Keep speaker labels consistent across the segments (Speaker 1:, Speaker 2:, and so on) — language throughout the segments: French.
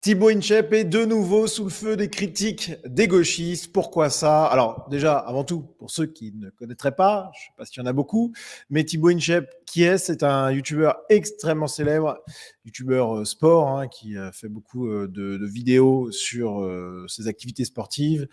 Speaker 1: Thibaut Inchep est de nouveau sous le feu des critiques des gauchistes. Pourquoi ça? Alors déjà, avant tout, pour ceux qui ne connaîtraient pas, je ne sais pas s'il y en a beaucoup, mais Thibaut Inchep, qui est? C'est un youtubeur extrêmement célèbre, youtubeur sport, hein, qui fait beaucoup de vidéos sur ses activités sportives,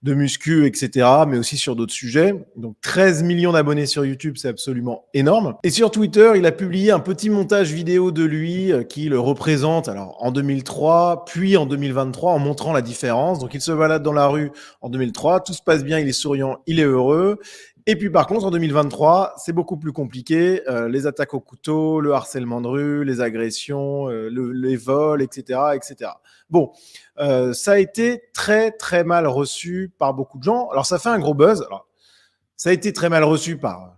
Speaker 1: de muscu, etc., mais aussi sur d'autres sujets. Donc 13 millions d'abonnés sur YouTube, c'est absolument énorme. Et sur Twitter, il a publié un petit montage vidéo de lui qui le représente alors en 2003, puis en 2023, en montrant la différence. Donc il se balade dans la rue en 2003, tout se passe bien, il est souriant, il est heureux. Et puis par contre, en 2023, c'est beaucoup plus compliqué. Les attaques au couteau, le harcèlement de rue, les agressions, les vols, etc., etc. Bon, ça a été très très mal reçu par beaucoup de gens. Alors ça fait un gros buzz. Alors, ça a été très mal reçu par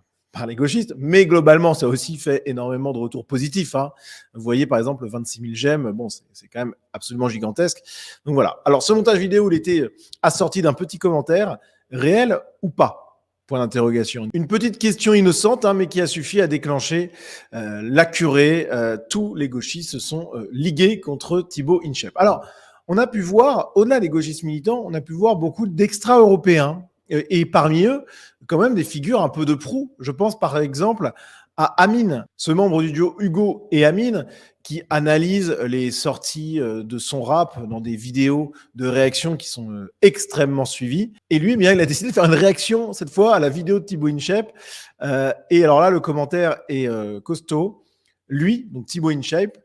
Speaker 1: les gauchistes, mais globalement, ça a aussi fait énormément de retours positifs, hein. Vous voyez, par exemple, 26 000 j'aime, bon, c'est quand même absolument gigantesque. Donc voilà. Alors, ce montage vidéo, il était assorti d'un petit commentaire, réel ou pas? Point d'interrogation. Une petite question innocente, hein, mais qui a suffi à déclencher la curée. Tous les gauchistes se sont ligués contre Thibaut Inchep. Alors, on a pu voir, au-delà des gauchistes militants, on a pu voir beaucoup d'extra-européens. Et parmi eux, quand même des figures un peu de proue. Je pense par exemple à Amine, ce membre du duo Hugo et Amine, qui analyse les sorties de son rap dans des vidéos de réaction qui sont extrêmement suivies. Et lui, eh bien, il a décidé de faire une réaction, cette fois, à la vidéo de Thibaut Inchep. Et alors là, le commentaire est costaud. Lui, donc Thibaut Inchep,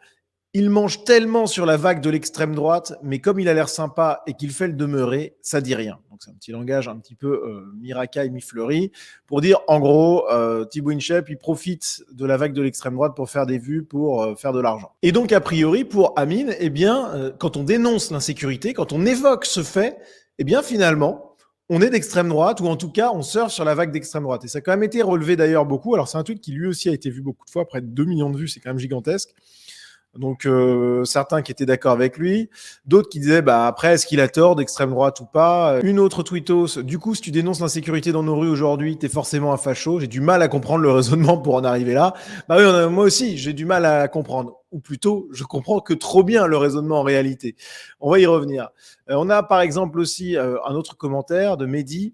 Speaker 1: il mange tellement sur la vague de l'extrême droite, mais comme il a l'air sympa et qu'il fait le demeurer, ça dit rien. Donc c'est un petit langage un petit peu mi-racaille, mi-fleuri, pour dire en gros, Thibaut Inchep, il profite de la vague de l'extrême droite pour faire des vues, pour faire de l'argent. Et donc a priori, pour Amine, eh bien, quand on dénonce l'insécurité, quand on évoque ce fait, eh bien finalement, on est d'extrême droite, ou en tout cas, on surfe sur la vague d'extrême droite. Et ça a quand même été relevé d'ailleurs beaucoup. Alors c'est un tweet qui lui aussi a été vu beaucoup de fois, près de 2 millions de vues, c'est quand même gigantesque. Donc certains qui étaient d'accord avec lui, d'autres qui disaient bah après est-ce qu'il a tort d'extrême droite ou pas. Une autre tweetos, du coup si tu dénonces l'insécurité dans nos rues aujourd'hui, t'es forcément un facho. J'ai du mal à comprendre le raisonnement pour en arriver là. Bah oui, moi aussi j'ai du mal à comprendre, ou plutôt je comprends que trop bien le raisonnement en réalité. On va y revenir. On a par exemple aussi un autre commentaire de Mehdi.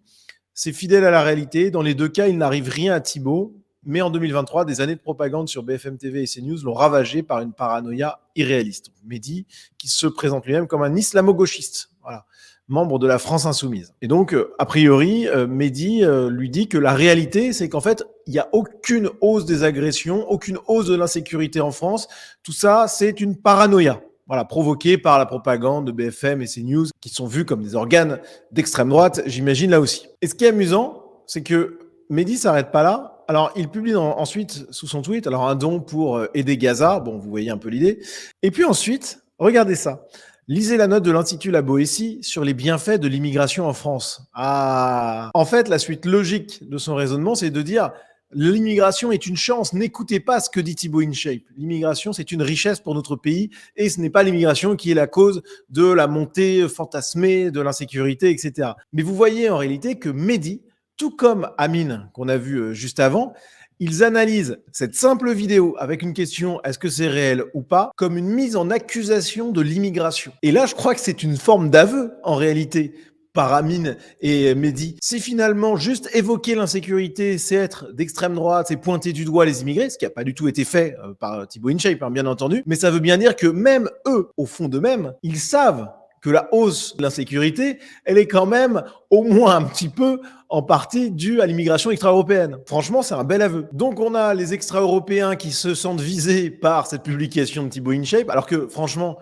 Speaker 1: C'est fidèle à la réalité. Dans les deux cas, il n'arrive rien à Thibaut. Mais en 2023, des années de propagande sur BFM TV et CNews l'ont ravagé par une paranoïa irréaliste. Mehdi, qui se présente lui-même comme un islamo-gauchiste, voilà, membre de la France insoumise. Et donc, a priori, Mehdi lui dit que la réalité, c'est qu'en fait, il n'y a aucune hausse des agressions, aucune hausse de l'insécurité en France. Tout ça, c'est une paranoïa. Voilà, provoquée par la propagande de BFM et CNews, qui sont vus comme des organes d'extrême droite, j'imagine là aussi. Et ce qui est amusant, c'est que Mehdi s'arrête pas là. Alors, il publie ensuite sous son tweet alors un don pour aider Gaza. Bon, vous voyez un peu l'idée. Et puis ensuite, regardez ça. Lisez la note de l'Institut La Boétie sur les bienfaits de l'immigration en France. Ah, en fait, la suite logique de son raisonnement, c'est de dire l'immigration est une chance. N'écoutez pas ce que dit Thibaut Inchep. L'immigration, c'est une richesse pour notre pays et ce n'est pas l'immigration qui est la cause de la montée fantasmée de l'insécurité, etc. Mais vous voyez en réalité que Mehdi, tout comme Amine, qu'on a vu juste avant, ils analysent cette simple vidéo avec une question, est-ce que c'est réel ou pas, comme une mise en accusation de l'immigration. Et là, je crois que c'est une forme d'aveu, en réalité, par Amine et Mehdi. C'est finalement juste évoquer l'insécurité, c'est être d'extrême droite, c'est pointer du doigt les immigrés, ce qui n'a pas du tout été fait par Thibaut Inchep, hein, bien entendu. Mais ça veut bien dire que même eux, au fond d'eux-mêmes, ils savent que la hausse de l'insécurité, elle est quand même au moins un petit peu en partie due à l'immigration extra-européenne. Franchement, c'est un bel aveu. Donc on a les extra-européens qui se sentent visés par cette publication de Thibaut Inchep, alors que franchement,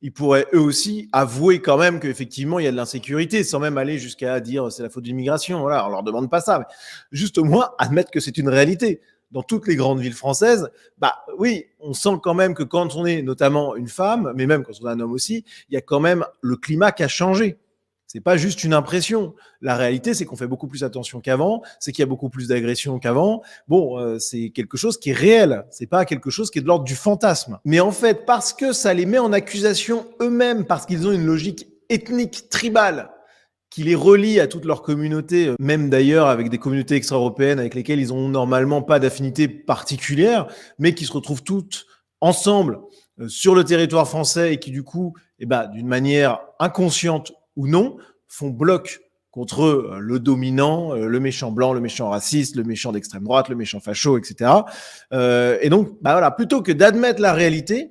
Speaker 1: ils pourraient eux aussi avouer quand même qu'effectivement il y a de l'insécurité, sans même aller jusqu'à dire c'est la faute de l'immigration. Voilà, on leur demande pas ça, mais juste au moins admettre que c'est une réalité. Dans toutes les grandes villes françaises, bah oui, on sent quand même que quand on est notamment une femme, mais même quand on est un homme aussi, il y a quand même le climat qui a changé. C'est pas juste une impression. La réalité, c'est qu'on fait beaucoup plus attention qu'avant, c'est qu'il y a beaucoup plus d'agressions qu'avant. Bon, c'est quelque chose qui est réel. C'est pas quelque chose qui est de l'ordre du fantasme. Mais en fait, parce que ça les met en accusation eux-mêmes, parce qu'ils ont une logique ethnique, tribale, qui les relie à toute leur communauté, même d'ailleurs avec des communautés extra-européennes avec lesquelles ils ont normalement pas d'affinité particulière, mais qui se retrouvent toutes ensemble sur le territoire français et qui du coup d'une manière inconsciente ou non, font bloc contre le dominant, le méchant blanc, le méchant raciste, le méchant d'extrême droite, le méchant facho, etc. Et donc, voilà, plutôt que d'admettre la réalité,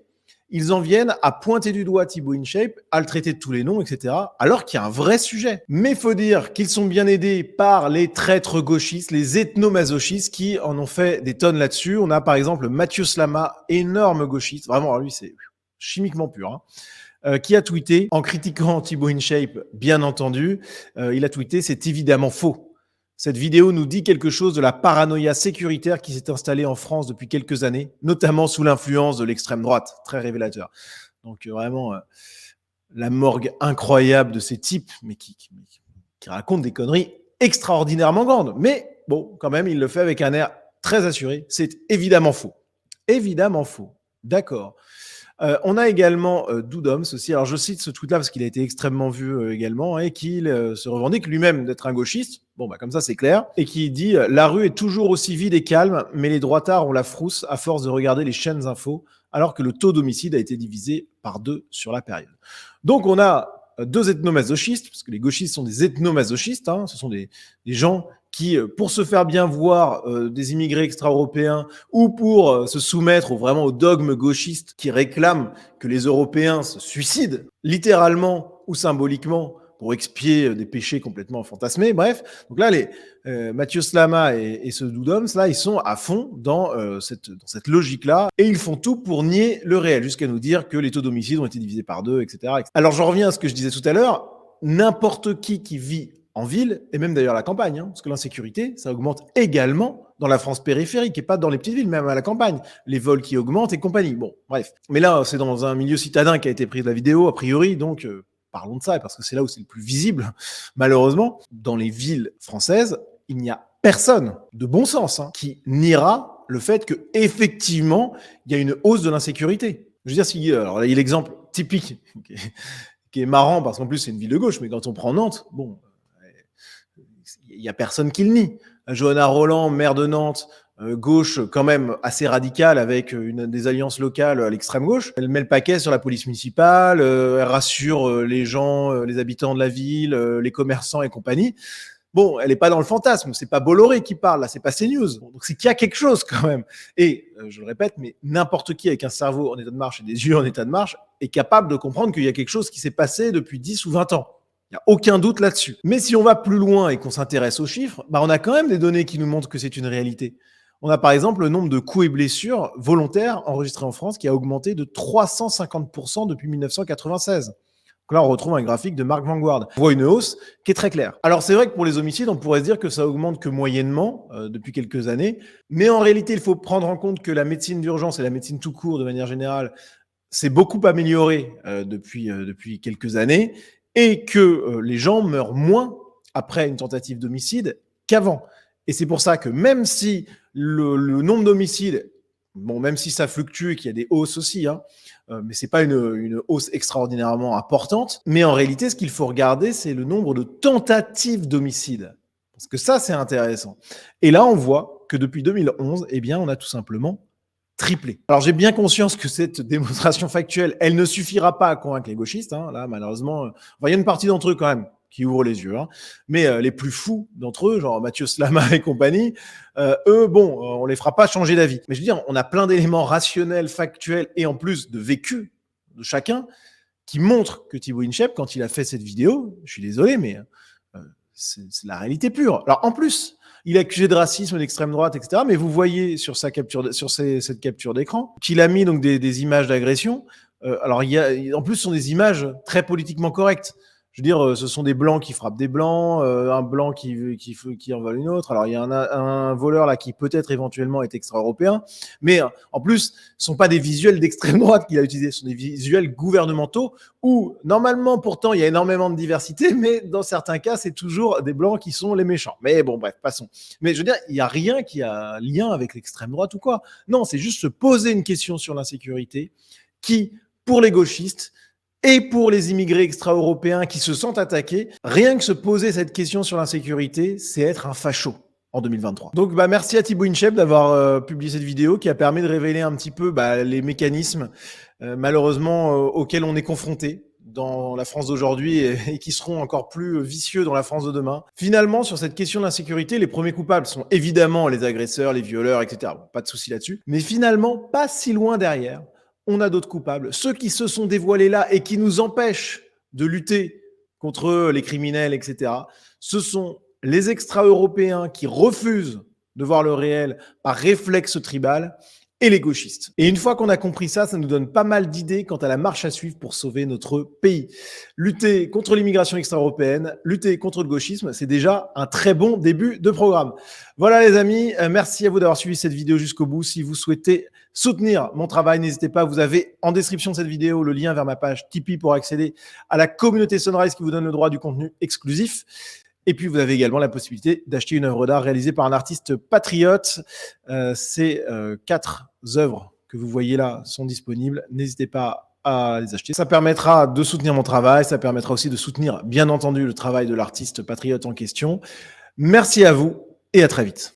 Speaker 1: ils en viennent à pointer du doigt Thibaut InShape, à le traiter de tous les noms, etc., alors qu'il y a un vrai sujet. Mais il faut dire qu'ils sont bien aidés par les traîtres gauchistes, les ethnomasochistes qui en ont fait des tonnes là-dessus. On a par exemple Mathieu Slama, énorme gauchiste, vraiment, lui c'est chimiquement pur, qui a tweeté, en critiquant Thibaut InShape, bien entendu, il a tweeté « C'est évidemment faux ». Cette vidéo nous dit quelque chose de la paranoïa sécuritaire qui s'est installée en France depuis quelques années, notamment sous l'influence de l'extrême droite. Très révélateur. Donc vraiment, la morgue incroyable de ces types, mais qui racontent des conneries extraordinairement grandes. Mais bon, quand même, il le fait avec un air très assuré. C'est évidemment faux. Évidemment faux. D'accord. On a également Doudoms aussi. Alors je cite ce tweet-là parce qu'il a été extrêmement vu également et qu'il se revendique lui-même d'être un gauchiste. Bon, comme ça c'est clair. Et qui dit « La rue est toujours aussi vide et calme, mais les droitards ont la frousse à force de regarder les chaînes infos, alors que le taux d'homicide a été divisé par 2 sur la période. » Donc on a deux ethnomasochistes, parce que les gauchistes sont des ethnomasochistes, ce sont des gens qui, pour se faire bien voir des immigrés extra-européens ou pour se soumettre vraiment au dogme gauchiste qui réclament que les Européens se suicident, littéralement ou symboliquement, pour expier des péchés complètement fantasmés. Bref, donc là, Mathieu Slama et ce Doudoms, là, ils sont à fond dans cette logique-là et ils font tout pour nier le réel, jusqu'à nous dire que les taux d'homicide ont été divisés par 2, etc. Alors, j'en reviens à ce que je disais tout à l'heure. N'importe qui vit en ville, et même d'ailleurs à la campagne, parce que l'insécurité, ça augmente également dans la France périphérique et pas dans les petites villes, même à la campagne. Les vols qui augmentent et compagnie. Bon, bref. Mais là, c'est dans un milieu citadin qu'a été prise la vidéo, a priori, donc parlons de ça, parce que c'est là où c'est le plus visible, malheureusement. Dans les villes françaises, il n'y a personne de bon sens qui niera le fait que effectivement il y a une hausse de l'insécurité. Je veux dire, alors là, il y a l'exemple typique qui est marrant, parce qu'en plus, c'est une ville de gauche, mais quand on prend Nantes, bon, il n'y a personne qui le nie. Johanna Roland, maire de Nantes, gauche quand même assez radicale avec des alliances locales à l'extrême gauche. Elle met le paquet sur la police municipale, elle rassure les gens, les habitants de la ville, les commerçants et compagnie. Bon, elle n'est pas dans le fantasme, c'est pas Bolloré qui parle, là, c'est pas CNews. Bon, donc c'est qu'il y a quelque chose quand même. Et je le répète, mais n'importe qui avec un cerveau en état de marche et des yeux en état de marche est capable de comprendre qu'il y a quelque chose qui s'est passé depuis 10 ou 20 ans. Il n'y a aucun doute là-dessus. Mais si on va plus loin et qu'on s'intéresse aux chiffres, on a quand même des données qui nous montrent que c'est une réalité. On a par exemple le nombre de coups et blessures volontaires enregistrés en France qui a augmenté de 350% depuis 1996. Donc là, on retrouve un graphique de Marc Vanguard. On voit une hausse qui est très claire. Alors c'est vrai que pour les homicides, on pourrait se dire que ça augmente que moyennement depuis quelques années. Mais en réalité, il faut prendre en compte que la médecine d'urgence et la médecine tout court, de manière générale, s'est beaucoup améliorée depuis quelques années, et que les gens meurent moins après une tentative d'homicide qu'avant. Et c'est pour ça que même si le nombre d'homicides, même si ça fluctue et qu'il y a des hausses aussi, mais c'est pas une hausse extraordinairement importante, mais en réalité, ce qu'il faut regarder, c'est le nombre de tentatives d'homicide. Parce que ça, c'est intéressant. Et là, on voit que depuis 2011, on a tout simplement triplé. Alors, j'ai bien conscience que cette démonstration factuelle, elle ne suffira pas à convaincre les gauchistes. Là, malheureusement, il y a une partie d'entre eux quand même qui ouvrent les yeux. Mais les plus fous d'entre eux, genre Mathieu Slama et compagnie, eux, on les fera pas changer d'avis. Mais je veux dire, on a plein d'éléments rationnels, factuels et en plus de vécu de chacun qui montrent que Thibaut InShape, quand il a fait cette vidéo, je suis désolé, mais c'est la réalité pure. Alors, en plus, il est accusé de racisme, d'extrême droite, etc. Mais vous voyez sur cette capture d'écran qu'il a mis donc des images d'agression. Alors, en plus, ce sont des images très politiquement correctes. Je veux dire, ce sont des blancs qui frappent des blancs, un blanc qui en vole une autre. Alors, il y a un voleur là qui peut-être éventuellement est extra-européen. Mais en plus, ce ne sont pas des visuels d'extrême droite qu'il a utilisés, ce sont des visuels gouvernementaux où, normalement, pourtant, il y a énormément de diversité, mais dans certains cas, c'est toujours des blancs qui sont les méchants. Mais bon, bref, passons. Mais je veux dire, il n'y a rien qui a lien avec l'extrême droite ou quoi. Non, c'est juste se poser une question sur l'insécurité qui, pour les gauchistes, et pour les immigrés extra-européens qui se sentent attaqués, rien que se poser cette question sur l'insécurité, c'est être un facho en 2023. Donc merci à Thibaut InShape d'avoir publié cette vidéo qui a permis de révéler un petit peu les mécanismes malheureusement auxquels on est confronté dans la France d'aujourd'hui et qui seront encore plus vicieux dans la France de demain. Finalement, sur cette question de l'insécurité, les premiers coupables sont évidemment les agresseurs, les violeurs, etc. Bon, pas de souci là-dessus. Mais finalement, pas si loin derrière, on a d'autres coupables. Ceux qui se sont dévoilés là et qui nous empêchent de lutter contre les criminels, etc. Ce sont les extra-européens qui refusent de voir le réel par réflexe tribal et les gauchistes. Et une fois qu'on a compris ça, ça nous donne pas mal d'idées quant à la marche à suivre pour sauver notre pays. Lutter contre l'immigration extra-européenne, lutter contre le gauchisme, c'est déjà un très bon début de programme. Voilà les amis, merci à vous d'avoir suivi cette vidéo jusqu'au bout. Si vous souhaitez soutenir mon travail, n'hésitez pas, vous avez en description de cette vidéo le lien vers ma page Tipeee pour accéder à la communauté Sunrise qui vous donne le droit du contenu exclusif. Et puis, vous avez également la possibilité d'acheter une œuvre d'art réalisée par un artiste patriote. Ces 4 œuvres que vous voyez là sont disponibles. N'hésitez pas à les acheter. Ça permettra de soutenir mon travail. Ça permettra aussi de soutenir, bien entendu, le travail de l'artiste patriote en question. Merci à vous et à très vite.